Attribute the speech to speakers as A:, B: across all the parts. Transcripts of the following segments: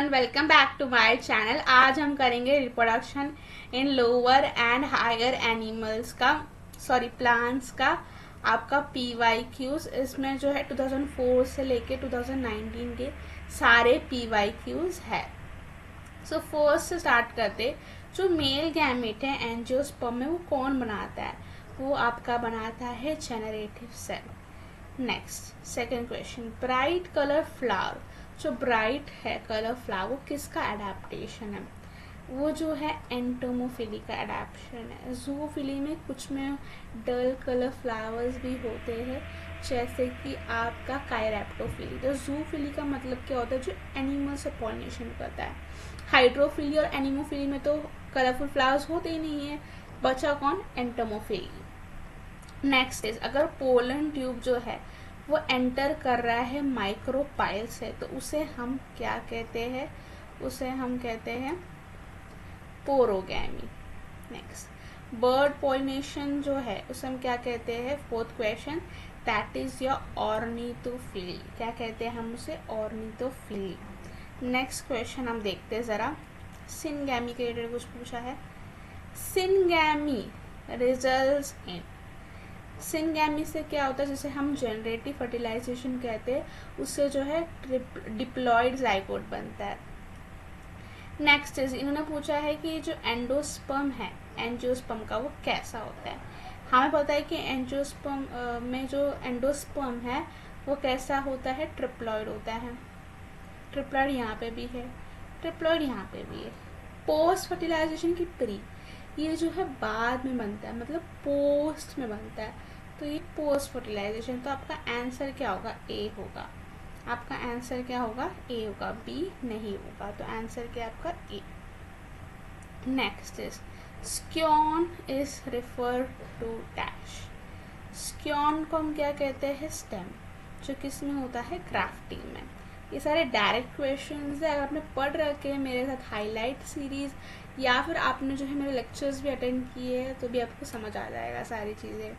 A: Everyone, welcome back to my channel. आज हम करेंगे reproduction in lower and higher animals का प्लांट्स का आपका PYQs। इसमें जो है 2004 से लेके 2019 के सारे PYQs है। सो फर्स्ट से स्टार्ट करते, जो मेल गैमेट है एंजियोस्पर्म में वो कौन बनाता है? वो आपका बनाता है generative cell. Next second question, bright colour flower, जो ब्राइट है कलर फ्लावर वो किसका एडेप्टेशन है? वो जो है एंटोमोफिली का एडेप्शन है। जूफिली में कुछ में डल कलर फ्लावर्स भी होते हैं, जैसे कि आपका कायरेप्टोफिली। तो जूफिली का मतलब क्या होता है? जो एनिमल से पॉलिनेशन करता है। हाइड्रोफिली और एनिमोफिली में तो कलरफुल फ्लावर्स होते ही नहीं है, बचा कौन? एंटोमोफिली। नेक्स्ट इज, अगर पोलन ट्यूब जो है वो एंटर कर रहा है माइक्रोपाइल से, तो उसे हम क्या कहते हैं? उसे हम कहते हैं पोरोगैमी। नेक्स्ट, बर्ड पॉलिनेशन जो है उसे हम क्या कहते हैं? Fourth question, that is your ornithophily. क्या कहते हैं हम उसे? ऑर्निथोफिली। नेक्स्ट क्वेश्चन हम देखते हैं जरा, सिनगैमी के रिलेटेड कुछ पूछा है। सिनगैमी रिजल्ट्स इन, सिनगैमी से क्या होता है? जैसे हम जनरेटिव फर्टिलाइजेशन कहते हैं, उससे जो है डिप्लॉयड जाइगोट बनता है। नेक्स्ट इज, इन्होंने पूछा है कि जो एंडोस्पर्म है एंजियोस्पर्म का वो कैसा होता है? हमें पता है कि एंजियोस्पर्म में जो एंडोस्पर्म है वो कैसा होता है? ट्रिप्लॉयड होता है। ट्रिप्लॉयड यहाँ पे भी है, ट्रिप्लॉयड यहाँ पे भी है। पोस्ट फर्टिलाइजेशन की प्री, ये जो है बाद में बनता है, मतलब पोस्ट में बनता है, तो ये पोस्ट फर्टिलाइजेशन। तो आपका आंसर क्या होगा? ए होगा। आपका आंसर क्या होगा? ए होगा, बी नहीं होगा। तो आंसर क्या आपका? A. Next is, scion is refer to dash. Scion को हम क्या कहते हैं? स्टेम, जो किस में होता है? ग्राफ्टिंग में। ये सारे डायरेक्ट क्वेश्चंस है। अगर आपने पढ़ रखे हैं मेरे साथ हाईलाइट सीरीज, या फिर आपने जो है मेरे लेक्चर्स भी अटेंड किए हैं, तो भी आपको समझ आ जाएगा सारी चीज़ें।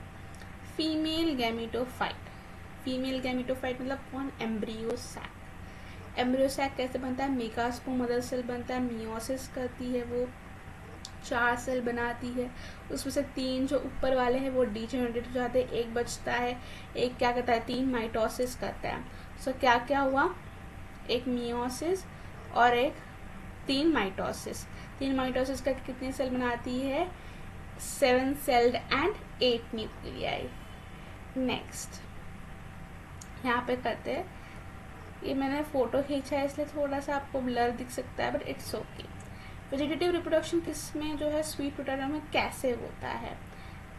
A: फीमेल गैमेटोफाइट, फीमेल गैमेटोफाइट मतलब कौन? Embryo sac. एम्ब्रियो सैक कैसे बनता है? मेगास्पोर्म मदर सेल बनता है, मियोसिस करती है, वो 4 सेल बनाती है, उसमें से 3 जो ऊपर वाले हैं वो डीजेनरेट हो जाते हैं, एक बचता है, एक क्या करता है? 3 माइटोसिस करता है। सो क्या क्या हुआ? एक मियोसिस और एक 3 माइटोसिस। 3 माइटोसिस का कितने सेल बनाती है? 7 सेल्ड एंड 8 न्यूक्लियाई। नेक्स्ट यहाँ पे करते हैं, ये मैंने फोटो खींचा है इसलिए थोड़ा सा आपको ब्लर दिख सकता है, but it's okay. Vegetative reproduction किसमें जो है? स्वीट पोटैटो में कैसे होता है?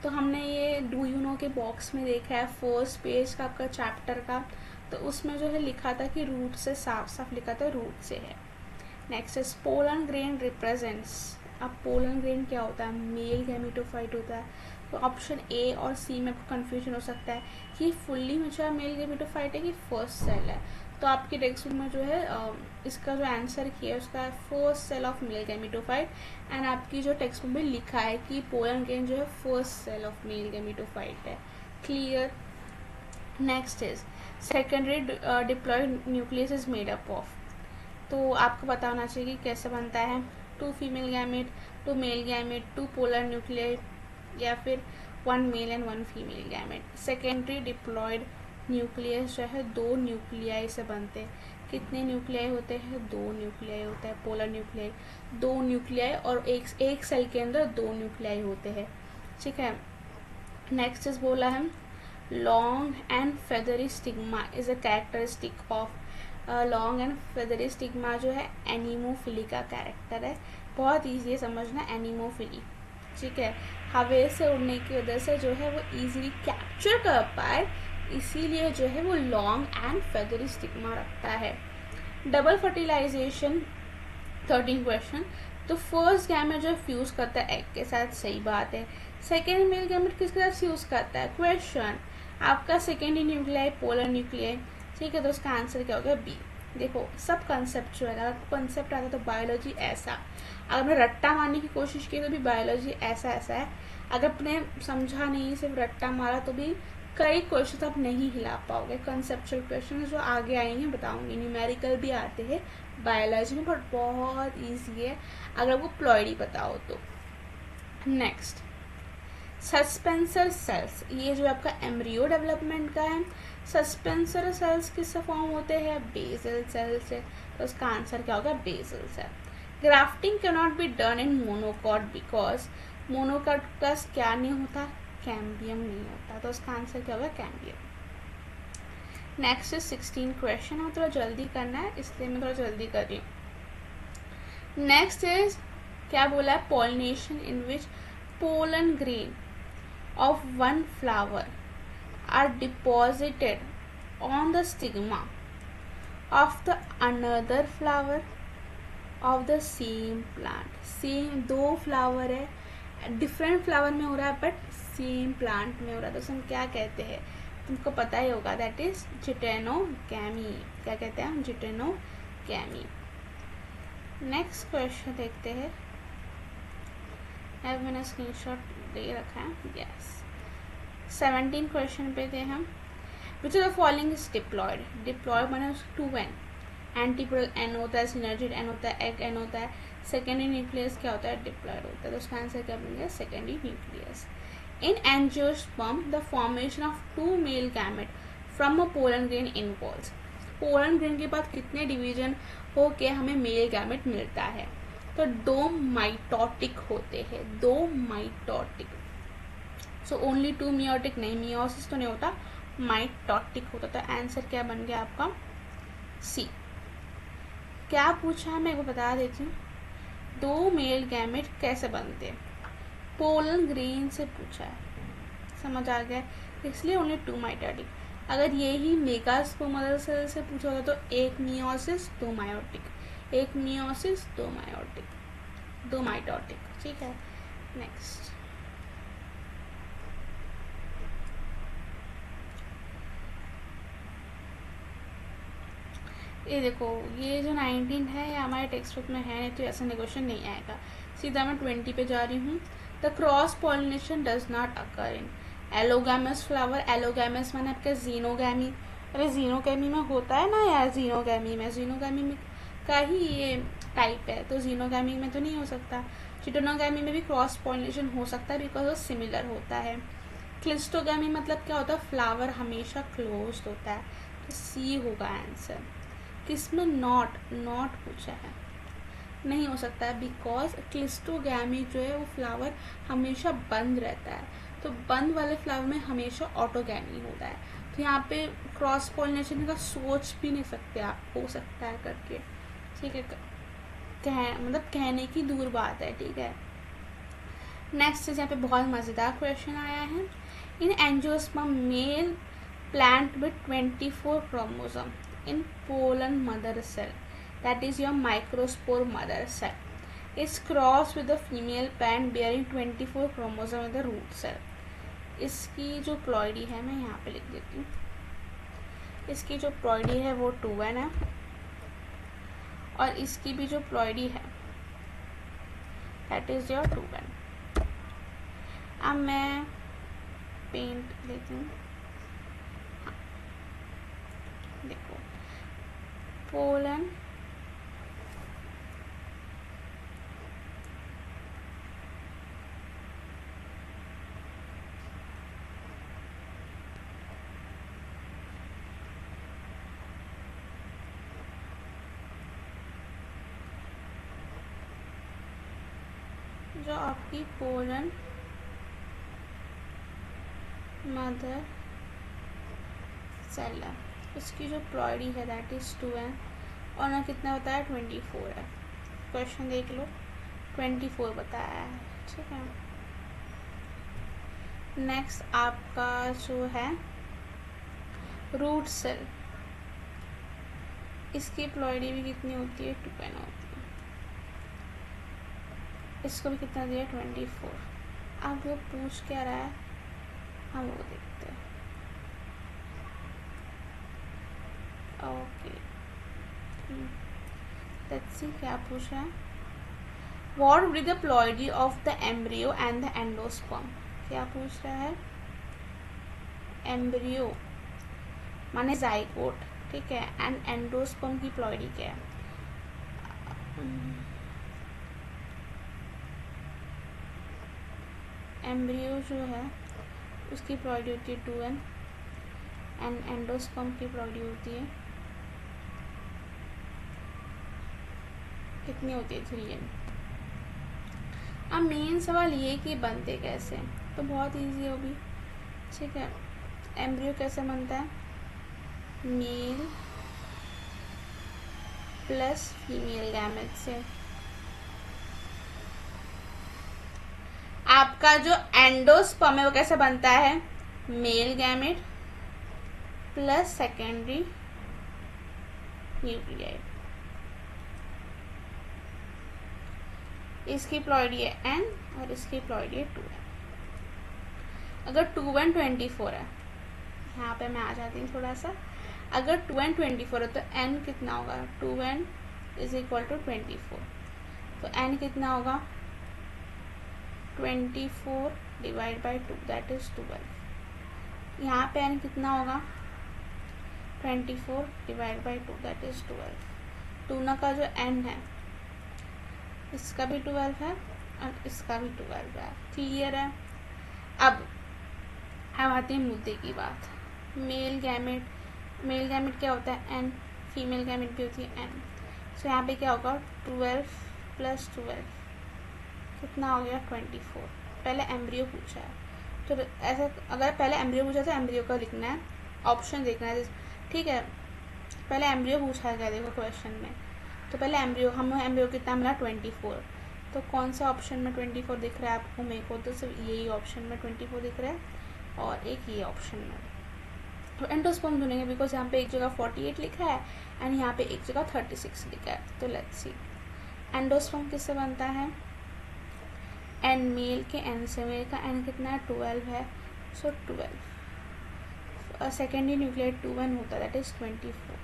A: तो हमने ये डू यू नो के बॉक्स में देखा है, फर्स्ट पेज का आपका चैप्टर का, तो उसमें जो है लिखा था कि रूट से, साफ साफ लिखा था रूट से है। Next is, pollen grain represents. अब पोलन ग्रेन क्या होता है? मेल गैमेटोफाइट होता है। तो ऑप्शन ए और सी में आपको कंफ्यूजन हो सकता है कि फुल्ली मैच्योर मेल गैमेटोफाइट है कि फर्स्ट सेल है। तो आपकी टेक्स्ट बुक में जो है इसका जो आंसर किया है उसका first cell of male gametophyte, and आपकी जो टेक्स्ट बुक में लिखा है कि पोलन ग्रेन जो है first cell of male gametophyte है। Clear? Next is, secondary diploid nucleus is made up of. तो आपको पता होना चाहिए कि कैसे बनता है? 2 female gamete, 2 male gamete, 2 polar nuclei, या फिर 1 male and 1 female gamete. Secondary diploid nucleus जो है 2 न्यूक्लियाई से बनते हैं। कितने न्यूक्लियाई होते हैं? 2 न्यूक्लियाई होता है। पोलर न्यूक्लियाई 2 न्यूक्लियाई, और एक सेल के अंदर 2 न्यूक्लियाई होते हैं। ठीक है। नेक्स्ट इज बोला है, long and feathery stigma is a characteristic of. Long and feathery stigma जो है एनिमोफिली का कैरेक्टर है। बहुत ईजी है समझना, एनिमोफिली। ठीक है, हवा से उड़ने की वजह से जो है वो इजीली कैप्चर कर पाए, इसीलिए जो है वो लॉन्ग एंड फेदरी स्टिग्मा रखता है। डबल फर्टिलाइजेशन 13 क्वेश्चन, तो फर्स्ट गैमेट जो फ्यूज करता है एग के साथ, सही बात है। सेकेंड मेल गैमेट किसके साथ फ्यूज करता है? क्वेश्चन, आपका सेकेंडरी न्यूक्लियाई पोलर न्यूक्लियाई। ठीक है, तो उसका आंसर क्या होगा? बी। देखो सब कंसेप्चुअल है, अगर कंसेप्ट आता है तो बायोलॉजी ऐसा, अगर आपने रट्टा मारने की कोशिश की तो भी बायोलॉजी ऐसा ऐसा है, अगर आपने समझा नहीं सिर्फ रट्टा मारा तो भी कई क्वेश्चन आप नहीं हिला पाओगे, कंसेप्चुअल क्वेश्चन जो आगे आएंगे बताऊंगी, न्यूमेरिकल भी आते हैं बायोलॉजी में, बट बहुत इजी है अगर आपको प्लॉइडी पता हो तो। नेक्स्ट, सस्पेंसर सेल्स, ये जो आपका एम्ब्रियो डेवलपमेंट का है। सस्पेंसर सेल्स किससे फॉर्म होते हैं? बेसल सेल से, तो उसका आंसर क्या होगा? Basal cell. Grafting can not be done in monocot because monocot plus क्या नहीं होता? कैम्बियम नहीं होता, तो उसका आंसर क्या होगा? कैम्बियम। नेक्स्ट इज 16 क्वेश्चन, और थोड़ा जल्दी करना है इसलिए मैं थोड़ा जल्दी कर रही हूँ। नेक्स्ट इज क्या बोला है? Pollination in which pollen grain of one flower are deposited on the stigma of the another flower of the same plant। Same दो फ्लावर है, डिफरेंट फ्लावर में हो रहा है बट सेम प्लांट में हो रहा है, तो हम क्या कहते हैं? तुमको पता ही होगा, दैट इज जिटेनोगैमी। क्या कहते हैं हम? जिटेनोगैमी। नेक्स्ट क्वेश्चन देखते हैं, मैंने स्क्रीनशॉट दे रखा है, यस। 17 क्वेश्चन पे थे हम। Which of the following is diploid? Diploid माने 2n, एंटीपोडल n होता है, सिनर्जिड n होता है, एग n होता है, सेकेंडरी न्यूक्लियस क्या होता है? डिप्लॉयड होता है, तो उसका आंसर क्या बन गया? Secondary nucleus. In angiosperm the formation of 2 male gamete from a pollen grain involves. Pollen grain के बाद कितने डिवीजन हो के हमें मेल गैमेट मिलता है? तो 2 माइटोटिक होते हैं, 2 माइटोटिक। सो ओनली 2 मियोटिक नहीं, मियोसिस तो नहीं होता, माइटोटिक होता। तो आंसर क्या बन गया आपका? सी। क्या पूछा है मैं एक बता देती हूँ, 2 मेल गैमेट कैसे बनते हैं? पोलन ग्रेन से पूछा है, समझ आ गया, इसलिए ओनली 2 माइटोटिक। अगर यही मेगास्पोर्म मदर सेल से पूछा होता तो 1 meiosis 2 meiotic, 1 meiosis 2 meiotic, 2 mitotic, ठीक है। नेक्स्ट, ये देखो, ये जो 19 है ये हमारे टेक्स्ट बुक में है, नहीं तो ऐसा क्वेश्चन नहीं आएगा। सीधा मैं 20 पे जा रही हूँ। The cross pollination does not occur in allogamous flower. Allogamous माने आपका जीनोगैमी। अरे जीनोगैमी में होता है ना यार, जीनोगैमी में का ही ये टाइप है, तो जीनोगैमी में तो नहीं हो सकता। चिटोनोगैमी में भी क्रॉस पॉलिनेशन हो सकता है बिकॉज वो सिमिलर होता है। क्लिस्टोगैमी मतलब क्या होता है? फ्लावर हमेशा क्लोज्ड होता है, तो सी होगा आंसर। किसमें? नॉट पूछा है, नहीं हो सकता है बिकॉज क्लिस्टोगैमी जो है वो फ्लावर हमेशा बंद रहता है, तो बंद वाले फ्लावर में हमेशा ऑटोगैमी होता है, तो यहाँ पे क्रॉस पॉलिनेशन का सोच भी नहीं सकते आप, हो सकता है करके, ठीक है। मतलब कहने की दूर बात है, ठीक है। नेक्स्ट यहाँ पे बहुत मज़ेदार क्वेश्चन आया है। In angiosperm male plant with 24 chromosome in pollen mother cell, that is your microspore mother cell, is crossed with the female plant bearing 24 chromosome in the root cell। इसकी जो प्लॉइडी है मैं यहाँ पे लिख देती हूँ, इसकी जो प्लॉइडी है वो 2n है, और इसकी भी जो प्लॉइडी है that is your 2n। अब मैं पेंट लेती हूँ, हाँ देखो, पोलन जो आपकी पोलन मदर सेल है, उसकी जो प्लॉइडी है दैट इज 2n, और ना कितना बताया? 24 है। क्वेश्चन देख लो, 24 बताया है, ठीक है। नेक्स्ट आपका जो है रूट सेल, इसकी प्लॉइडी भी कितनी होती है? 2n होती है। इसको भी कितना दिया? 24। अब वो पूछ क्या रहा है हम वो देखते हैं। ओके, लेट्स सी क्या पूछ रहा है। What would be the ploidy of the embryo and the endosperm? क्या पूछ रहा है? एम्ब्रियो माने जाइगोट, ठीक है, एंड एंडोस्पर्म की प्लॉइडी क्या है? एम्ब्रियो जो है उसकी प्लॉइडी होती है 2n एंड एंडोस्पर्म की प्लॉइडी होती है कितनी होती है? 3n। अब मेन सवाल ये कि बनते कैसे, तो बहुत इजी है वो भी, ठीक है। एम्ब्रियो कैसे बनता है? मेल प्लस फीमेल गैमेट से। आपका जो एंडोस्पर्म है वो कैसे बनता है? Male gamete plus secondary nuclide. इसकी प्लॉइडी है n और इसकी प्लॉइडी है 2n। अगर 2n 24 है, यहाँ पे मैं आ जाती हूँ थोड़ा सा, अगर 2n 24 है तो n कितना होगा? 2n इज इक्वल टू 24, तो n कितना होगा? 24 डिवाइड बाई 2 दैट इज 12। यहाँ पे n कितना होगा? 24 डिवाइड बाई 2 दैट इज 12। 2 का जो n है इसका भी 12 है और इसका भी 12 है। क्लियर है? अब आती है मुद्दे की बात। मेल गैमेट क्या होता है? n। फीमेल गैमेट भी होती है n। सो यहाँ पे क्या होगा? 12 प्लस 12 कितना हो गया? 24। पहले एम्ब्रियो पूछा है, तो ऐसा अगर पहले एम्ब्रियो पूछा तो एम्ब्रियो का लिखना है, ऑप्शन देखना है, ठीक है। पहले एम्ब्रियो पूछा गया देखो क्वेश्चन में, तो पहले एम्ब्रियो कितना मिला? 24। तो कौन सा ऑप्शन में 24 दिख रहा है आपको? मेरे को तो सिर्फ यही ऑप्शन में 24 दिख रहा है और एक ये ऑप्शन में। तो एंडोस्पर्म ढूंढेंगे बिकॉज यहाँ पे एक जगह 48 लिखा है एंड यहाँ पे एक जगह 36 लिखा है। तो लेट्स सी एंडोस्पर्म किससे बनता है? एन मेल के एन से। मेल का एन कितना है? 12 है, सो 12। सेकेंडरी न्यूक्लियाइड 2n होता है that is 24।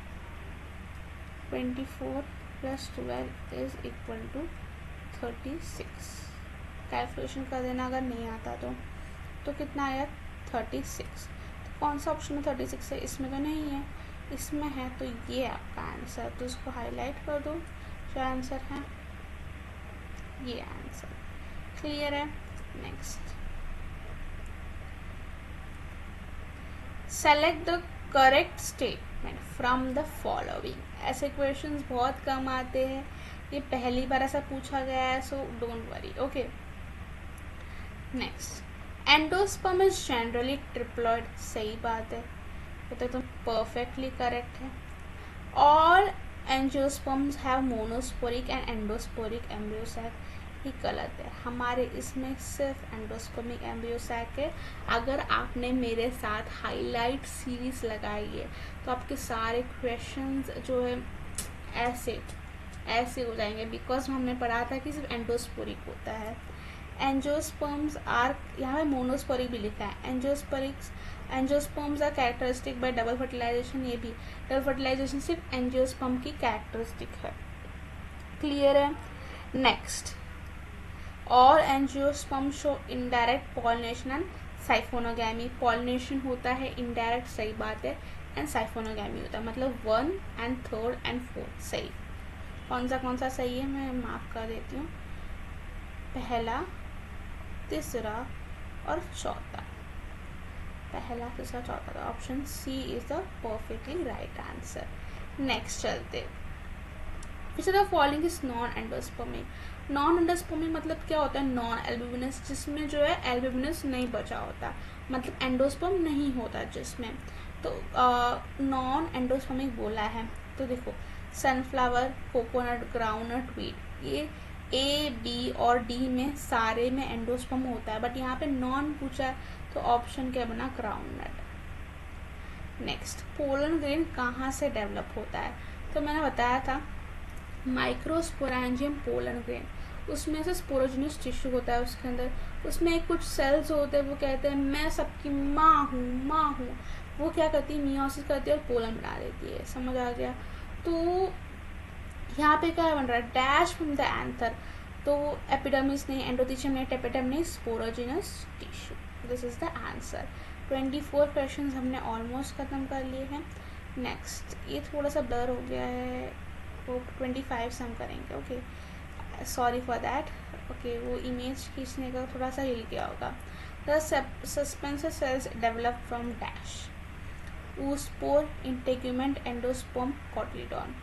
A: 24 plus 12 is equal to 36। Calculation कर देना अगर नहीं आता तो कितना आया? 36। तो कौन सा ऑप्शन में 36 है? इसमें तो नहीं है, इसमें है, तो ये आपका आंसर। तो इसको हाईलाइट कर दो, जो आंसर है ये आंसर। क्लियर है? Next, select the correct statement from the following. ऐसे क्वेश्चंस बहुत कम आते हैं, ये पहली बार ऐसा पूछा गया है, so don't worry. Okay, next, endosperm is generally triploid. सही बात है, तो तुम परफेक्टली करेक्ट है। All angiosperms have monosporic and endosporic embryo sac. ही गलत है, हमारे इसमें सिर्फ एंडोस्पर्मिक एम्ब्रियो सैक है। अगर आपने मेरे साथ हाईलाइट सीरीज लगाई है तो आपके सारे क्वेश्चंस जो है ऐसे हो जाएंगे, बिकॉज हमने पढ़ा था कि सिर्फ एंडोस्पोरिक होता है। एंजियोस्पर्म्स आर, यहाँ पे मोनोस्पोरिक भी लिखा है। Angiosperms are characteristic by double fertilization. ये भी डबल फर्टिलाइजेशन सिर्फ एंजियोस्पर्म की कैरेक्टरिस्टिक है। क्लियर है? नेक्स्ट, और angiosperm show indirect pollination and siphonogamy. Pollination होता है इनडायरेक्ट, सही बात है, एंड साइफोनोगैमी होता है, मतलब 1 एंड 3rd एंड 4th सही। कौन सा सही है मैं मार्क कर देती हूँ, पहला, तीसरा और चौथा। पहला, तीसरा, चौथा, तो option C is the perfectly right answer. Next चलते, which of the following is non endospermic. Non endospermic मतलब क्या होता है? नॉन एल्ब्यूमिनस, जिसमें जो है एल्ब्यूमिनस नहीं बचा होता, मतलब एंडोस्पर्म नहीं होता जिसमें, तो नॉन एंडोस्पर्मिक बोला है। तो देखो, सनफ्लावर, कोकोनट, ग्राउंडनट, व्हीट, ये ए, बी और डी में सारे में एंडोस्पर्म होता है, बट यहाँ पे नॉन पूछा है, तो ऑप्शन क्या बना? ग्राउंडनट। नेक्स्ट, पोलन ग्रेन कहाँ से डेवलप होता है? तो मैंने बताया था माइक्रोस्पोरेंजियम पोलन ग्रेन, उसमें से स्पोरोजिनस टिश्यू होता है उसके अंदर, उसमें कुछ सेल्स होते हैं, वो कहते हैं मैं सबकी माँ हूँ, वो क्या करती है? मियोसिस करती है और पोलन बना देती है। समझ आ गया? तो यहाँ पे क्या बन रहा है? डैश फ्रॉम द एंथर, तो एपिडर्मिस नहीं, एंडोथीलियम नहीं, टेपेटम नहीं, sporogenous tissue. This is the answer. 24 question हमने ऑलमोस्ट ख़त्म कर लिए हैं। नेक्स्ट, ये थोड़ा सा ब्लर हो गया है, वो 25 हम करेंगे। Okay, sorry for that. Okay, वो इमेज खींचने का थोड़ा सा हिल गया होगा। The suspensor cells develop from dash oospore, integument, endosperm, cotyledon।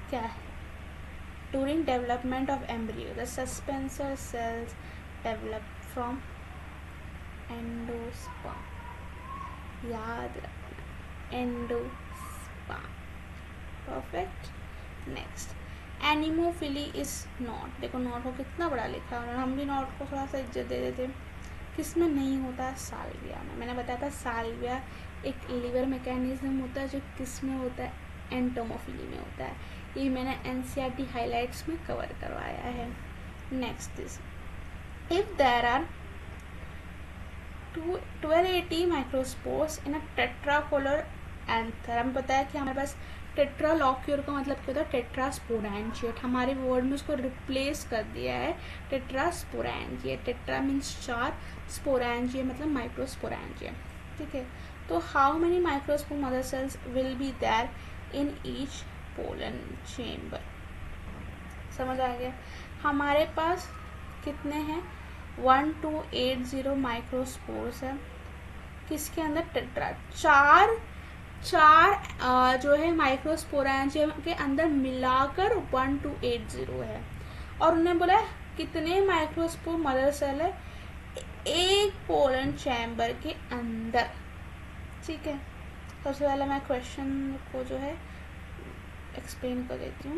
A: क्या है? During development of embryo, the suspensor cells develop from endosperm। याद रखना, endosperm। Perfect. Next, anemophily is not. देखो नॉट को कितना बड़ा लिखा है, और हम भी नॉट को थोड़ा सा इज्जत दे देते। किस में नहीं होता? साल्विया में। मैंने बताया था साल्विया एक लीवर मैकेनिज्म होता है, जो किस में होता है? एंटोमोफिली में होता है। ये मैंने एनसीईआरटी हाइलाइट्स में कवर करवाया है। Next is, if there are 1280 microspores in a tetralocular anther. हमें पता है कि हमारे पास टेट्रालॉक्यूर का मतलब क्या होता है? टेट्रास्पोरेंशिएट। हमारे वर्ड में उसको रिप्लेस कर दिया है टेट्रास्पोरेंशिएट। टेट्रा मीन्स 4, स्पोरेंजिया मतलब माइक्रोस्पोरेंजिया। ठीक है, तो how many microspore mother cells will be there in each pollen chamber? समझ आ गया? हमारे पास कितने हैं? 1280 माइक्रोस्पोर्स है। किसके अंदर? टेट्रा। चार जो है माइक्रोस्पोरेंजियम के अंदर मिलाकर 1280 है। और उन्होंने बोला कितने माइक्रोस्पोर मदर सेल है एक पोलन चैम्बर के अंदर। ठीक है, सबसे पहले मैं क्वेश्चन को जो है एक्सप्लेन कर देती हूँ।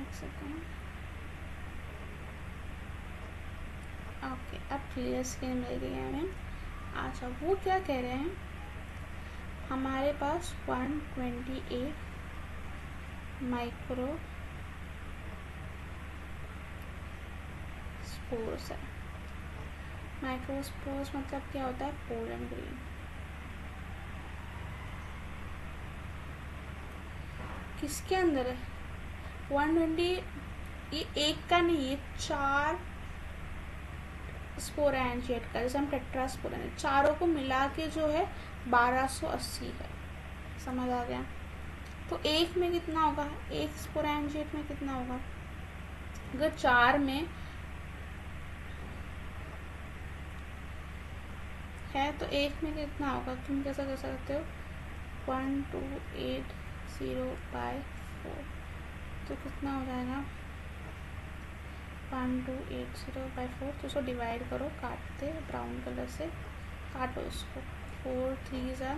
A: एक सेकेंड। ओके, अब क्लियर स्क्रीन मिल गई है हमें। अच्छा, वो क्या कह रहे हैं? हमारे पास 128 माइक्रो स्पोर्स है। माइक्रोस्पोर्स मतलब क्या होता है? Pollen grain. किसके अंदर है? 120। ये एक का नहीं, ये 4 स्पोरेंजिएट का, जैसे हम टेट्रास्पोरेंजिएट, चारों को मिला के जो है 1280 है। समझ आ गया? तो एक में कितना होगा? एक स्पोरेंजिएट में कितना होगा? अगर 4 में है तो एक में कितना होगा? तुम कैसा कर सकते हो? 1280/4, तो कितना हो जाएगा? 1280/4। तो उसको डिवाइड करो, काटते ब्राउन कलर से काटो इसको। 4 3 ज़ा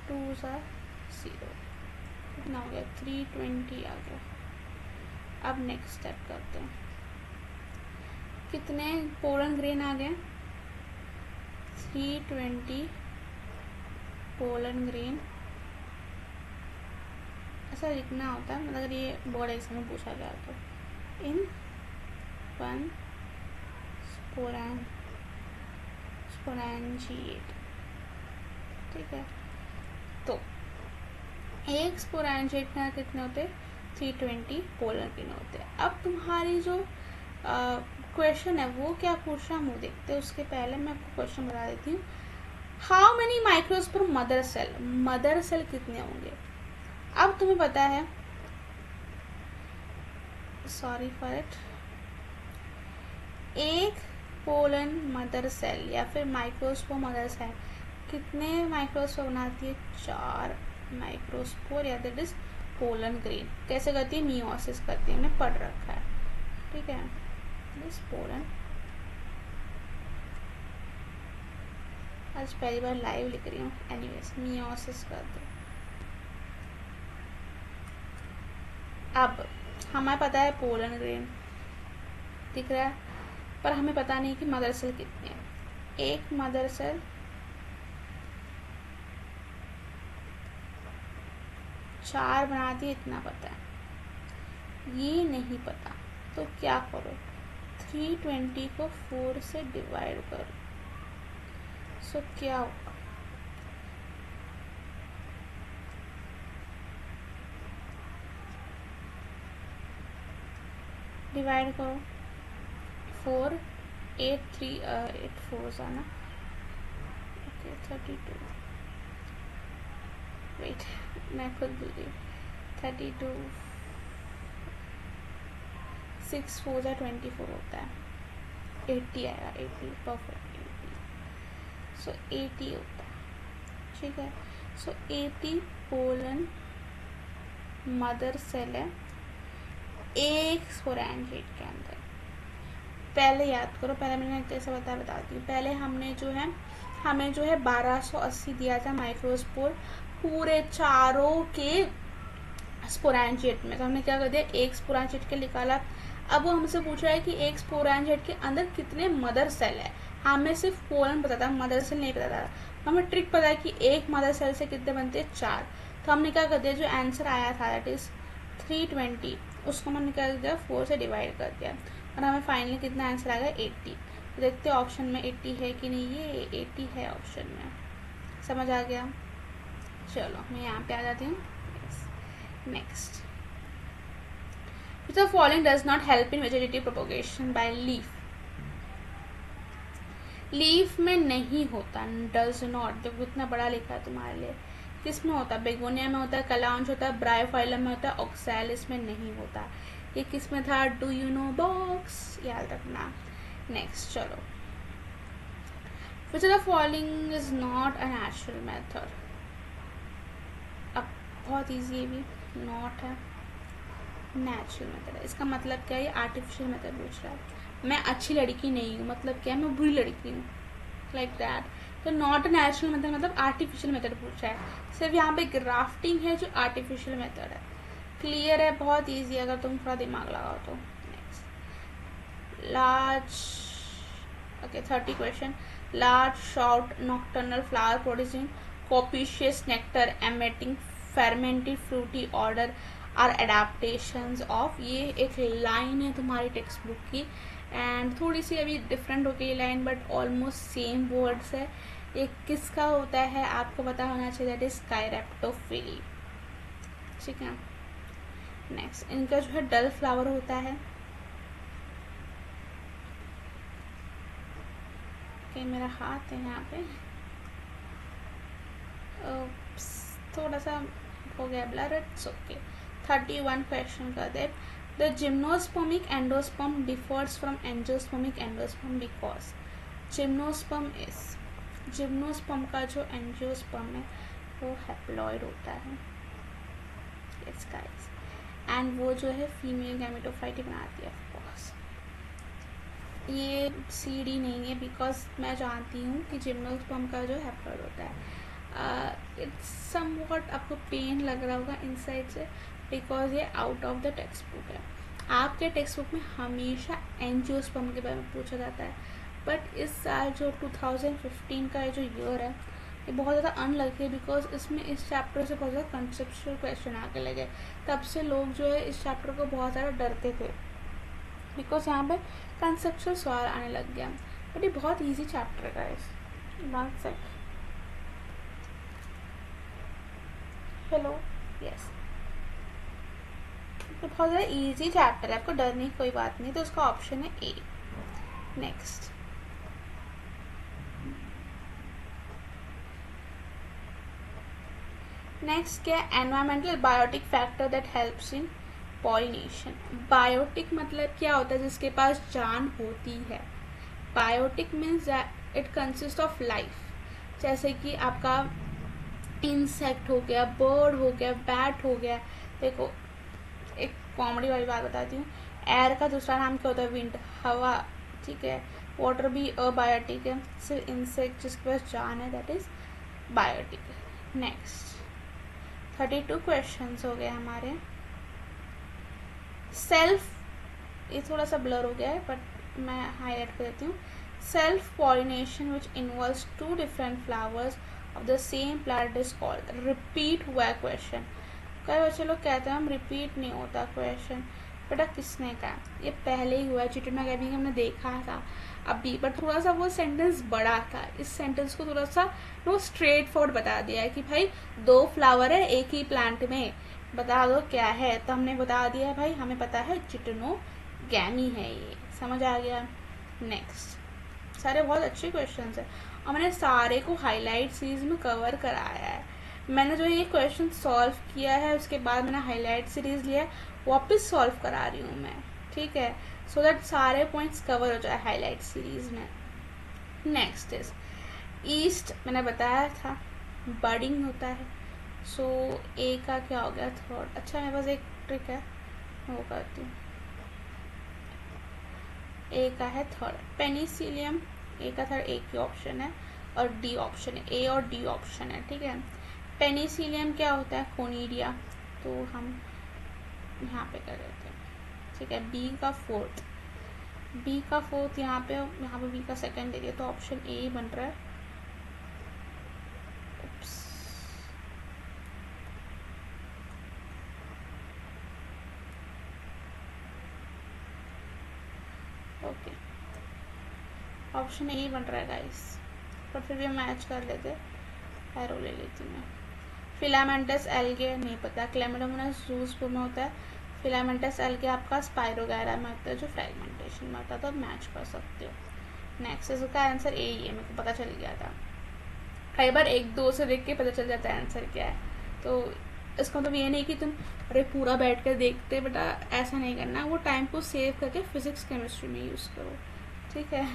A: 2 ज़ा 0, कितना हो गया? 320 आ गया। अब नेक्स्ट स्टेप करते हैं। कितने पोलन ग्रेन आ गए? 320 पोलन ग्रेन। ऐसा लिखना होता है, मतलब अगर ये बोर्ड एग्जाम में पूछा गया तो इन 1 स्पोरेंजिएट। ठीक है, तो एक स्पोरेंजिएट में कितने होते? 320 पोलन ग्रेन होते हैं। अब तुम्हारी जो क्वेश्चन है वो क्या पूछ रहा है, हम वो देखते हैं। उसके पहले मैं आपको क्वेश्चन बता देती हूँ। How many microspore mother cell? Mother cell कितने होंगे? अब तुम्हें पता है, सॉरी फॉर इट, एक पोलन मदर सेल या फिर माइक्रोस्पोर मदर सेल कितने माइक्रोस्पोर बनाती है? 4 माइक्रोस्पोर, या दैट इज पोलन ग्रेन। कैसे करती है? मियोसिस करती है, हमने पढ़ रखा है। ठीक है, दिस पोलन। आज पहली बार लाइव लिख रही हूँ। एनीवेज, मियोसिस करते। अब हमें पता है पोलन ग्रेन दिख रहा है, पर हमें पता नहीं कि मदर सेल कितनी है। एक मदर सेल 4 बनाती है, इतना पता है। ये नहीं पता, तो क्या करो? 320 को 4 से डिवाइड करो। सो क्या होगा? डिवाइड करो 4 8 3 8 4 आना ओके 32 वेट मैं खुद भूल गई 32 6 4 24 होता है 80 आएगा 80 परफेक्ट 80 सो 80 होता है ठीक है। सो 80 पोलन मदर सेल है एक स्पोरेंजिएट के अंदर। पहले याद करो, पहले मैंने कैसे बताती हूँ। पहले हमने जो है हमें जो है 1280 दिया था माइक्रोस्पोर पूरे चारों के स्पोरेंजिएट में। तो हमने क्या कर दिया, एक स्पोरेंजिएट के निकाला। अब वो हमसे पूछ रहा है कि एक स्पोरेंजिएट के अंदर कितने मदर सेल है। हमें सिर्फ पोलन पता था, मदर सेल नहीं पता था। हमें ट्रिक पता है कि एक मदर सेल से कितने बनते हैं 4। तो हमने क्या कर दिया, जो आंसर आया था दैट इज 320, उसको हमने क्या कर दिया 4 से डिवाइड कर दिया और हमें फाइनली कितना आंसर आ गया 80। तो देखते हैं ऑप्शन में 80 है कि नहीं। ये 80 है ऑप्शन में, समझ आ गया। चलो मैं यहाँ पे आ जाती हूँ। Next, the following does not help in vegetative propagation by leaf। Leaf में नहीं होता, डज नॉट। देखो इतना बड़ा लिखा है तुम्हारे लिए। किस में होता है, बेगोनिया में होता है, कलाउंच होता है, ब्रायोफाइलम में होता है, ऑक्सैलिस में नहीं होता। ये किस में था, डू यू नो बॉक्स, याद रखना। नेक्स्ट चलो, which of the following is not a natural method। अब बहुत ईजी है भी, नॉट है, नेचुरल मेथड है। इसका मतलब क्या है, ये आर्टिफिशियल मेथड पूछ रहा है। मैं अच्छी लड़की नहीं हूँ मतलब क्या है, मैं बुरी लड़की हूँ, लाइक दैट। तो नॉट नेचुरल मेथड मतलब आर्टिफिशियल मेथड पूछ रहा है। सिर्फ यहाँ पे ग्राफ्टिंग है जो आर्टिफिशियल मेथड है। क्लियर है, बहुत ईजी अगर तुम थोड़ा दिमाग लगाओ तो। Next, large okay 30 question. Large short nocturnal flower producing copious nectar emitting fermented fruity odor are adaptations of. ये एक लाइन है तुम्हारी टेक्स्ट बुक की एंड थोड़ी सी अभी डिफरेंट हो गई line but almost same words है। ये किसका होता है आपको पता होना चाहिए, दैट इज कायरेप्टोफिली, ठीक है। नेक्स्ट, इनका जो है डल फ्लावर होता है। मेरा हाथ है यहाँ पे, थोड़ा सा हो गया ब्लर, इट्स ओके। 31 क्वेश्चन कर दे। The gymnospermic endosperm differs from angiospermic endosperm because. Gymnosperm is, gymnosperm का जो एंजियोस्पर्म है वो हैप्लॉइड होता है, यस गाइस, एंड वो जो है फीमेल गैमेटोफाइट बनाती है ऑफकोर्स। ये सीडी नहीं है बिकॉज मैं जानती हूँ कि जिम्नोस्पर्म का जो हैप्लॉइड होता है। इट्स समवॉट आपको पेन लग रहा होगा इनसाइड से बिकॉज ये out of the text book है। आपके टेक्स्ट बुक में हमेशा एंजियोस्पर्म के बारे में पूछा जाता है, बट इस साल जो 2015 का जो ईयर है ये बहुत ज़्यादा अनलकी है बिकॉज इसमें इस चैप्टर से बहुत ज़्यादा कंसेप्चुअल क्वेश्चन आके लगे। तब से लोग जो है इस चैप्टर को बहुत ज़्यादा डरते थे बिकॉज यहाँ पे कंसेप्चुअल सवाल आने लग गया। बट ये बहुत ईजी चैप्टर है guys, one sec, hello, yes, तो बहुत ज़्यादा इजी चैप्टर है, आपको डरने की कोई बात नहीं। तो उसका ऑप्शन है ए। नेक्स्ट, नेक्स्ट क्या है, environmental biotic factor that helps in pollination. Biotic मतलब क्या होता है, जिसके पास जान होती है। Biotic means it consist of life, जैसे कि आपका इंसेक्ट हो गया, बर्ड हो गया, बैट हो गया। देखो एक कॉमेडी वाली बात बताती हूँ, एयर का दूसरा नाम क्या होता है, विंड, हवा, ठीक है। वाटर भी अबायोटिक है, सिर्फ इंसेक्ट जिसके पास जान है that is biotic. Next, 32 questions हो गए हमारे। सेल्फ, ये थोड़ा सा ब्लर हो गया है बट मैं हाईलाइट कर देती हूँ। Self pollination which involves 2 different flowers of the same plant is called. Repeat हुआ है क्वेश्चन। कई बच्चे लोग कहते हैं हम रिपीट नहीं होता क्वेश्चन, बेटा किसने कहा, ये पहले ही हुआ है, चिटना गैबिंग हमने देखा था अभी, बट थोड़ा सा वो सेंटेंस बड़ा था। इस सेंटेंस को थोड़ा सा वो स्ट्रेट फॉरवर्ड बता दिया है कि भाई 2 फ्लावर है एक ही प्लांट में, बता दो क्या है। तो हमने बता दिया है भाई, हमें पता है चिटनो गैमी है ये, समझ आ गया। नेक्स्ट, सारे बहुत अच्छे क्वेश्चंस हैं और मैंने सारे को हाईलाइट सीरीज में कवर कराया है। मैंने जो ये क्वेश्चन सॉल्व किया है उसके बाद मैंने हाईलाइट सीरीज लिया है, वापस सॉल्व करा रही हूँ मैं, ठीक है, सो दैट सारे पॉइंट्स कवर हो जाए हाईलाइट सीरीज में। नेक्स्ट इज ईस्ट, मैंने बताया था बर्डिंग होता है, सो ए का क्या हो गया, थर्ड। अच्छा मेरे पास एक ट्रिक है, वो करती हूँ। ए का है थर्ड, पेनिसिलियम ए का थर्ड, ए की ऑप्शन है और डी ऑप्शन है, ए और डी ऑप्शन है, ठीक है। पेनिसिलियम क्या होता है, कोनीडिया, तो हम यहाँ पे कर देते हैं, ठीक है। बी का फोर्थ, यहाँ पे बी का सेकंड दे दिया, तो ऑप्शन ए बन रहा है। ओके, ऑप्शन ए बन रहा है गाइस, पर फिर भी मैच कर लेते, एरो ले लेती हूँ मैं। फिलामेंटस एल्गे नहीं पता, क्लेमिडोमोनास जूसपर्म में होता है, फिलामेंटस एल्गे आपका स्पाइरोगैरा में होता है जो फ्रेगमेंटेशन में होता है, तो मैच कर सकते हो। नेक्स्ट इसका आंसर ए ही है, मेरे को पता चल गया था, कई बार एक दो से देख के पता चल जाता है आंसर क्या है, तो इसका मतलब ये नहीं कि तुम अरे पूरा बैठ कर देखते, बेटा ऐसा नहीं करना, वो टाइम को सेव करके फिजिक्स केमिस्ट्री में यूज़ करो, ठीक है।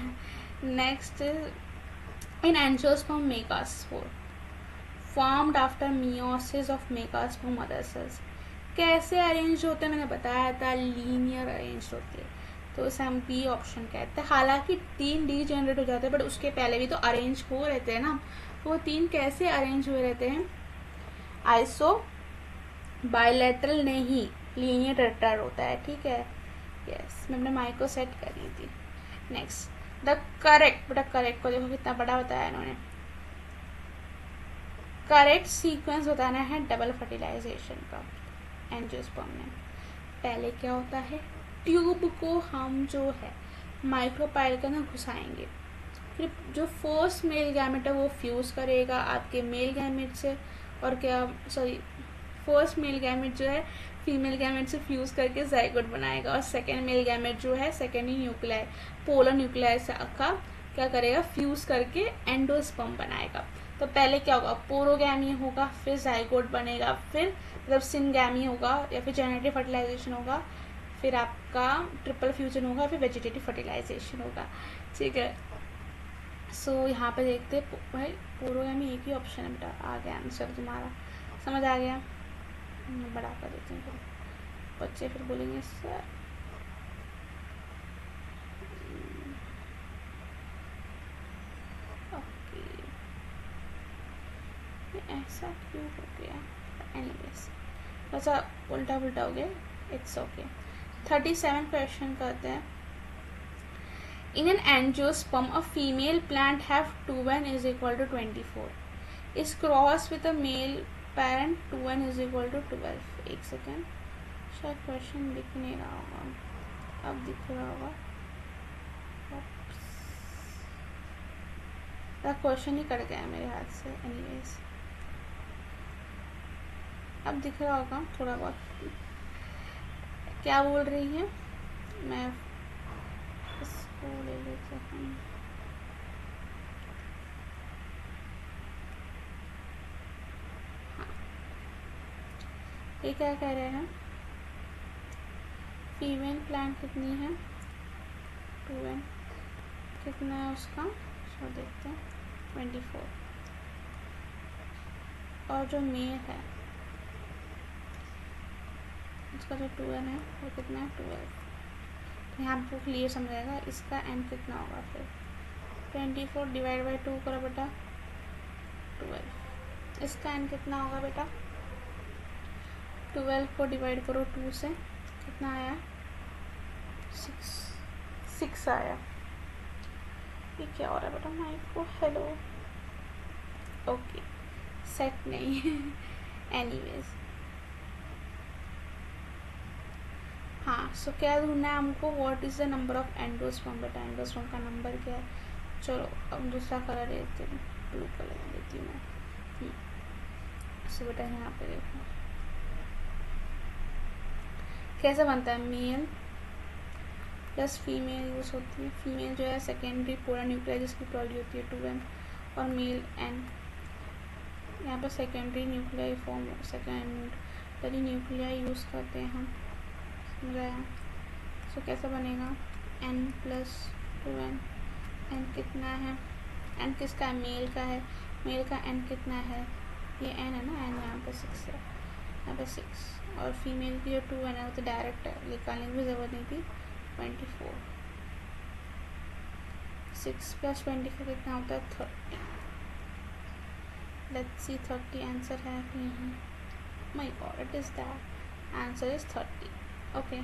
A: Next in angiosperm megaspore formed after meiosis of megaspore mother cells, कैसे अरेंज होते हैं मैंने बताया था, लीनियर अरेंज होते हैं, तो इसे हम बी ऑप्शन कहते हैं। हालांकि 3 डी जनरेट हो जाते हैं बट उसके पहले भी तो अरेंज हो रहते हैं ना, वो 3 कैसे अरेंज हुए रहते हैं, आइसो बायलैटरल नहीं, लीनियर टेट्राड होता है, ठीक है। यस, मैं अपने माइक को सेट कर ली थी। नेक्स्ट द करेक्ट, बेटा करेक्ट को देखो कितना बड़ा बताया इन्होंने, करेक्ट सीक्वेंस बताना है डबल फर्टिलाइजेशन का एंजियोस्पर्म में। पहले क्या होता है, ट्यूब को हम जो है माइक्रोपाइल के अंदर घुसाएंगे, फिर जो फर्स्ट मेल गैमेट है वो फ्यूज़ करेगा आपके मेल गैमेट से, और क्या सॉरी फर्स्ट मेल गैमेट जो है फीमेल गैमेट से फ्यूज़ करके जाइगोट बनाएगा, और सेकेंड मेल गैमेट जो है सेकेंडरी न्यूक्लियाई पोलर न्यूक्लियाई से का क्या करेगा, फ्यूज़ करके एंडोस्पर्म बनाएगा। तो पहले क्या होगा, पोरोगैमी होगा, फिर जाइगोट बनेगा, फिर मतलब सिनगैमी होगा या फिर जेनेटिव फर्टिलाइजेशन होगा, फिर आपका ट्रिपल फ्यूजन होगा, फिर वेजिटेटिव फर्टिलाइजेशन होगा, ठीक है। सो यहाँ पे देखते भाई पोरोगैमी एक ही ऑप्शन है बेटा, आ गया आंसर तुम्हारा, समझ आ गया। मैं बड़ा कर देती हूँ, बच्चे फिर बोलेंगे सर ओके ऐसा क्यों हो गया, एनीवेज बस उल्टा पुल्टा हो गया, इट्स ओके। 37 क्वेश्चन करते हैं। In an angiosperm, a female plant have 2n is equal to 24. Is crossed with a male parent 2n is equal to 12. एक सेकेंड, शायद क्वेश्चन दिख नहीं रहा होगा, अब दिख रहा होगा, क्वेश्चन ही कट गया मेरे हाथ से, एनीवेज अब दिख रहा होगा थोड़ा बहुत। क्या बोल रही है, मैं इसको ले लेते हैं, ये क्या कह रहे हैं, फीमेल प्लांट कितनी है 2n, कितना है उसका, सो देखते हैं 24, और जो मेल है उसका जो 2n है वो कितना है 12, तो यहाँ आपको क्लियर समझेगा इसका n कितना होगा, फिर 24 डिवाइड बाई 2 करो बेटा 12, इसका n कितना होगा बेटा, 12 को डिवाइड करो 2 से, कितना आया 6 आया। ये क्या हो रहा है बेटा माइक को, हेलो ओके सेट नहीं एनीवेज हाँ, सो क्या ढूंढना है हमको, what is the number of endosperm, बेटा एंडोस्पर्म का नंबर क्या है, चलो अब दूसरा कलर लेती हूँ, ब्लू कलर लेती हूँ मैं। सो बेटा यहाँ पे देखो कैसे बनता है, मेल प्लस फीमेल यूज़ होती है। फीमेल जो है सेकेंडरी पोलर न्यूक्लियर जिसकी प्रॉब्लम होती है 2n, और मेल n। यहाँ पर secondary nuclear form secondary nuclear use करते हैं हम, समझाया। सो कैसा बनेगा n प्लस 2n। n कितना है, n किसका है, मेल का है। मेल का n कितना है, ये n है ना, n यहाँ पे 6 है, यहाँ पे 6। और फीमेल की जो 2n है वो तो डायरेक्ट है, निकालने की भी ज़रूरत नहीं थी। 24, 6 + 24 कितना होता है, 30। लेट्स सी 30 आंसर है कि नहीं। My god, it is that answer is 30। Okay,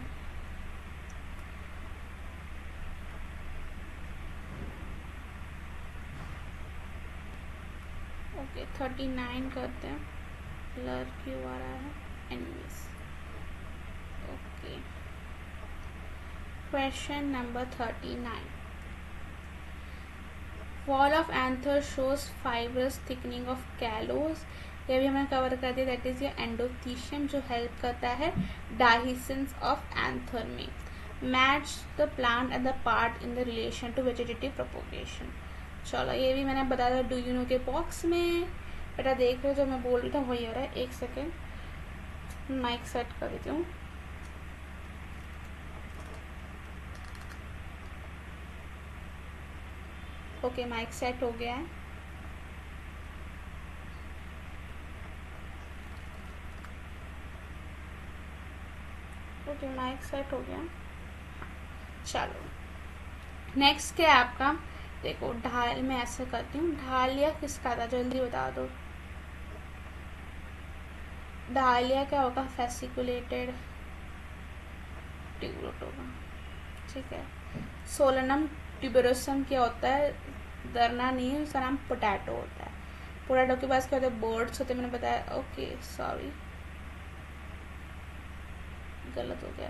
A: okay 39 करते हैं। ब्लर क्यों आ रहा है, anyways. Okay, question number 39। Wall of anther shows fibrous thickening of callose. ये भी हमें कवर कर दिया, दैट इज ये एंडोथीशियम जो हेल्प करता है डाइसेंस ऑफ एंथर में। Match the plant and the part in the relation to vegetative propagation. चलो ये भी मैंने बताया था डू यू नो के बॉक्स में। बेटा देख रहे हो जो मैं बोल रही था वही हो रहा है। एक सेकेंड माइक सेट कर देती हूँ। ओके, माइक सेट हो गया है। ओके, माइक सेट हो गया। चलो नेक्स्ट क्या है आपका, देखो ढाल, मैं ऐसे करती हूँ। ढालिया किसका था, जल्दी बता दो। ढालिया क्या होगा, फेसिकुलेटेड ट्यूबरोट होगा, ठीक है। सोलनम ट्यूबरोसम क्या होता है, दरना नहीं है, उसका नाम पोटैटो होता है। पोटैटो के पास क्या होता है, बर्ड्स होते हैं, मैंने बताया। ओके सॉरी, गलत हो गया।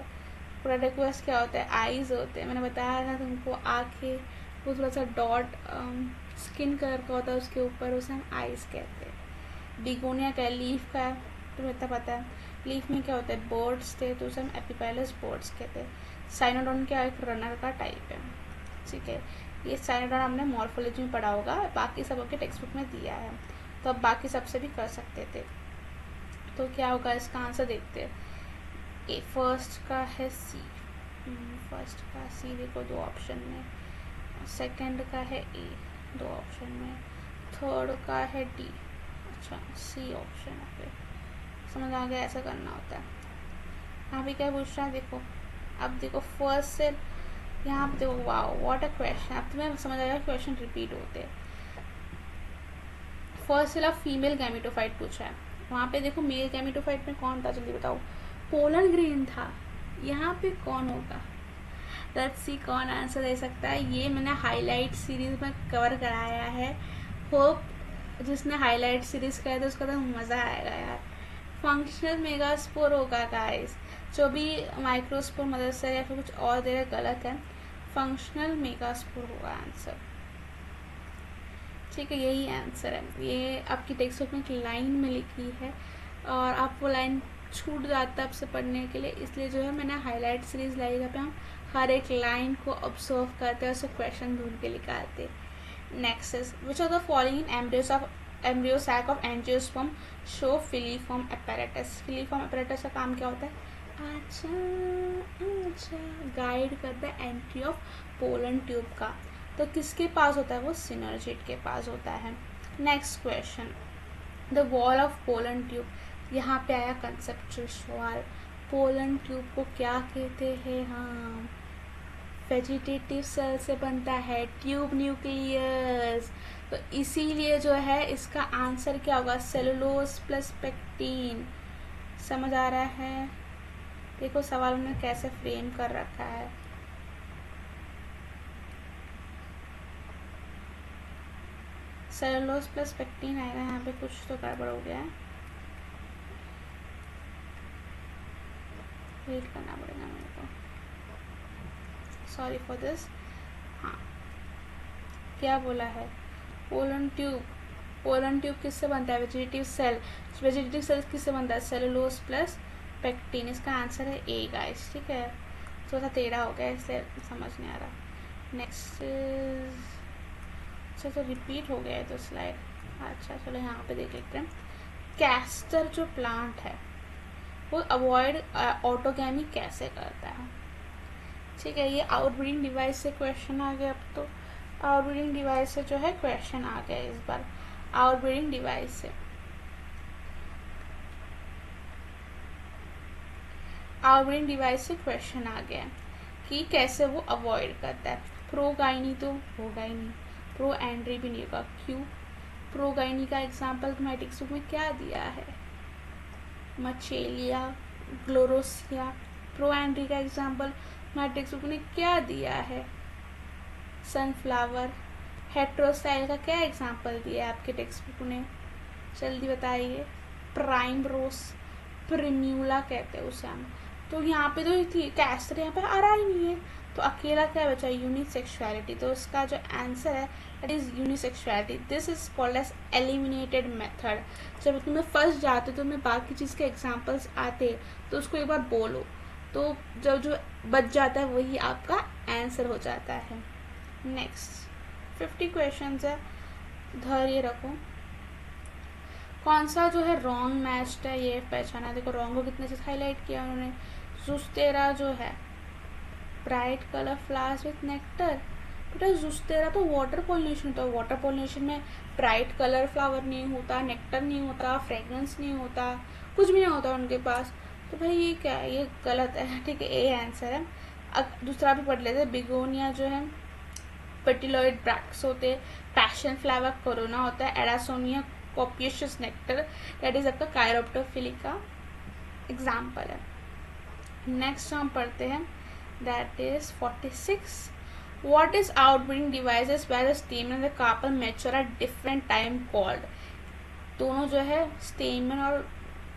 A: पोटैटो के पास क्या होता है, आईज होते हैं, मैंने बताया था तुमको। आँखें, वो थोड़ा सा डॉट स्किन कलर का होता है उसके ऊपर, उसे हम आईज कहते हैं। बिगोनिया का लीफ का, तुम्हें इतना पता है। लीफ में क्या होता है, बर्ड्स थे, तो उसे हम एपिपेलस बर्ड्स कहते हैं। साइनोडॉन क्या एक रनर का टाइप है, ठीक है। ये साइनोडॉन हमने मॉर्फोलॉजी में पढ़ा होगा, बाकी सब आपके टेक्स्ट बुक में दिया है, तो अब बाकी सबसे भी कर सकते थे। तो क्या होगा, इसका आंसर देखते हैं। ए फर्स्ट का है सी, फर्स्ट का सी देखो 2 ऑप्शन में। सेकंड का है ए 2 ऑप्शन में। थर्ड का है डी, अच्छा सी ऑप्शन है। समझ आ गया, ऐसा करना होता है। यहाँ पे क्या पूछ रहा है, देखो अब देखो फर्स्ट से यहाँ पे देखो, वाओ व्हाट अ क्वेश्चन। अब तुम्हें समझ आएगा क्वेश्चन रिपीट होते हैं। फर्स्ट से फीमेल गैमेटोफाइट पूछा है, वहाँ पे देखो मेल गैमेटोफाइट में कौन था, जल्दी बताओ। पोलन ग्रेन था, यहाँ पे कौन होगा, लेट्स सी कौन आंसर दे सकता है। ये मैंने हाईलाइट सीरीज में कवर कराया है, होप जिसने हाईलाइट सीरीज कराया था उसका तो मज़ा आएगा यार। फंक्शनल मेगास्पोर होगा गाइस, जो भी माइक्रोस्पोर मदद से या फिर कुछ और दे रहे गलत है। फंक्शनल मेगास्पोर होगा आंसर, ठीक है, यही आंसर है। ये आपकी टेक्स्ट बुक में एक लाइन में लिखी है और आप वो लाइन छूट जाता है आपसे पढ़ने के लिए, इसलिए जो है मैंने हाईलाइट सीरीज लाई जहाँ पे हम हर एक लाइन को ऑब्जर्व करते हैं, उससे क्वेश्चन ढूंढ के निकालते। Next is which are the following in embryo sac of angiosperm show filiform apparatus। Filiform apparatus का काम क्या होता है, अच्छा गाइड करता है एंट्री ऑफ पोलन ट्यूब का। तो किसके पास होता है, वो सिनर्जिड के पास होता है। Next question, the wall of pollen tube. यहाँ पे आया कंसेप्चुअल सवाल, पोलन ट्यूब को क्या कहते हैं हम, वेजिटेटिव सेल से बनता है, ट्यूब न्यूक्लियस। तो इसीलिए जो है इसका आंसर क्या होगा, सेलुलोज प्लस पेक्टिन। समझ आ रहा है, देखो सवाल में कैसे फ्रेम कर रखा है। सेलुलोज प्लस पेक्टिन आएगा, यहाँ पे कुछ तो गड़बड़ हो गया है, वेट करना पड़ेगा मेरे को, सॉरी फॉर दिस। हाँ क्या बोला है, पोलन ट्यूब किससे बनता है, वेजिटेटिव सेल किससे बनता है, सेलुलोज प्लस पेक्टिन। इसका आंसर है ए गाइस, ठीक है। थोड़ा सा टेढ़ा हो गया इसलिए समझ नहीं आ रहा। नेक्स्ट अच्छा तो रिपीट हो गया है तो स्लाइड, अच्छा चलो यहाँ पे देख लेते हैं। कैस्टर जो प्लांट है वो अवॉइड ऑटोगैमी कैसे करता है? ठीक है, ये आउटब्रीडिंग डिवाइस से क्वेश्चन आ गया। अब तो आउटब्रीडिंग डिवाइस से जो है क्वेश्चन आ गया इस बार। आउटब्रीडिंग डिवाइस से क्वेश्चन आ गया कि कैसे वो अवॉइड करता है। प्रोगाइनी तो होगा ही नहीं, प्रो एंड्री भी नहीं होगा। क्यों? प्रोगाइनी का एग्जाम्पल तुम्हारे टेक्स्ट बुक में क्या दिया है? मचेलिया, ग्लोरोसिया। प्रो एंड्री का एग्जाम्पल तुम्हारे टेक्स्ट बुक ने क्या दिया है? सनफ्लावर। हेट्रोस्टाइल का क्या एग्जाम्पल दिया है आपके टेक्स्ट बुक ने? जल्दी बताइए। प्राइमरोस, प्रिम्यूला कहते हैं उसे हम। तो यहाँ पे तो थी कैस्टर, यहाँ पे आ रहा ही नहीं है, तो अकेला क्या बचा? यूनिसेक्सुअलिटी। तो इसका जो आंसर है that is unisexuality. This is called as eliminated method. जब तुम्हें फंस जाते तो तुम्हें बाकी चीज़ के एग्जाम्पल्स आते तो उसको एक बार बोलो, तो जब जो बच जाता है वही आपका आंसर हो जाता है। नेक्स्ट 50 क्वेश्चन है, धैर्य रखो। कौन सा जो है रॉन्ग मैच्ड है ये पहचाना। देखो रॉन्ग को कितने से हाईलाइट किया उन्होंने। जुस्तेरा जो है bright colour flowers with nectar. बेटा जुस्तेरा तो वाटर पॉलिनेशन होता है, वाटर पॉलिनेशन में ब्राइट कलर फ्लावर नहीं होता, नेक्टर नहीं होता, फ्रेग्रेंस नहीं होता, कुछ भी नहीं होता उनके पास। तो भाई ये क्या है? ये गलत है। ठीक है, ए आंसर है। अब दूसरा भी पढ़ लेते। बिगोनिया जो है पेटिलॉइड ब्रैक्ट्स होते हैं। पैशन फ्लावर कोरोना होता है। एडासोनिया कॉपियस नेक्टर, दैट इज आपका कायरोप्टोफिली का एग्जाम्पल है। नेक्स्ट हम पढ़ते हैं, that is 46। What is outbreeding devices where the stamen and the carpel mature at different time called? दोनों जो है स्टेमन और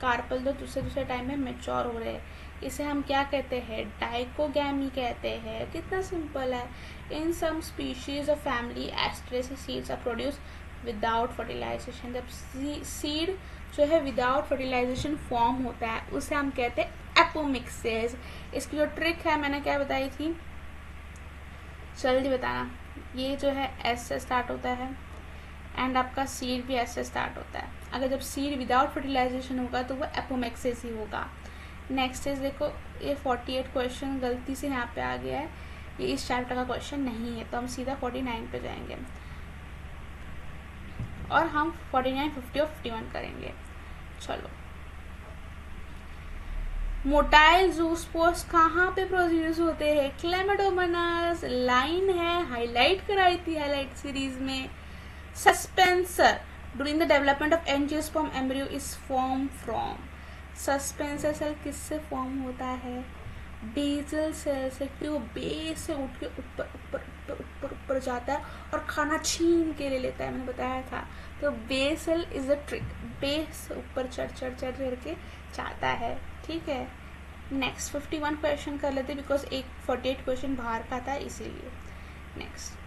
A: कार्पल तो दूसरे टाइम में मेच्योर हो रहे हैं, इसे हम क्या कहते हैं? डाइकोगैमी कहते हैं। कितना सिंपल है। In some species of family Asteraceae seeds are produce without fertilization. जब सीड जो है विदाउट फर्टिलाइजेशन फॉर्म होता है उसे हम कहते हैं एपोमिक्सिस। इसकी जो ट्रिक है मैंने क्या बताई थी, जल्दी बताना। ये जो है एस से स्टार्ट होता है एंड आपका सीड भी एस से स्टार्ट होता है। अगर जब सीड विदाउट फर्टिलाइजेशन होगा तो वो एपोमिक्सिस ही होगा। नेक्स्ट इज देखो, ये 48 क्वेश्चन गलती से यहाँ पे आ गया है, ये इस चैप्टर का क्वेश्चन नहीं है, तो हम सीधा 49 पे जाएंगे और हम 49, 50 और 51 करेंगे। चलो, मोटाइल जूस्पोर्स कहाँ पे प्रोड्यूस होते हैं? क्लेमाडोमोनास। लाइन है, हाईलाइट कराई थी हाईलाइट सीरीज में। Suspensor during the development of angiosperm embryo is form from. Suspensor cell किससे फॉर्म होता है? बेसल सेल से। क्यों? बेस से उठ के ऊपर ऊपर ऊपर ऊपर ऊपर जाता है और खाना छीन के ले लेता है, मैंने बताया था। तो basal is a trick, base ऊपर चढ़ चढ़ चढ़ करके जाता है। ठीक है, नेक्स्ट 51 क्वेश्चन कर लेते बिकॉज एक 48 क्वेश्चन बाहर का था इसीलिए। Next,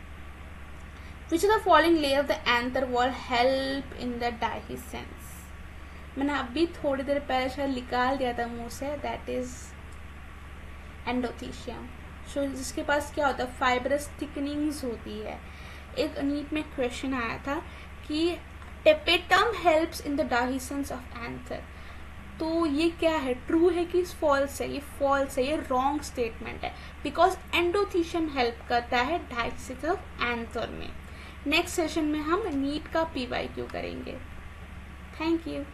A: which of the following layer of the anther wall help in the dehiscence? मैंने अभी थोड़ी देर पहले शायद निकाल दिया था मुंह से, दैट इज एंडोथीशियम। सो जिसके पास क्या होता है? फाइब्रस थिकनिंग्स होती है। एक नीट में क्वेश्चन आया था कि tapetum helps in the dehiscence of anther. तो ये क्या है? ट्रू है कि फॉल्स है? ये फॉल्स है, ये रॉन्ग स्टेटमेंट है, बिकॉज एंडोथीशियम हेल्प करता है डाइसेंस ऑफ एंथर में। नेक्स्ट सेशन में हम नीट का PYQ करेंगे। Thank you.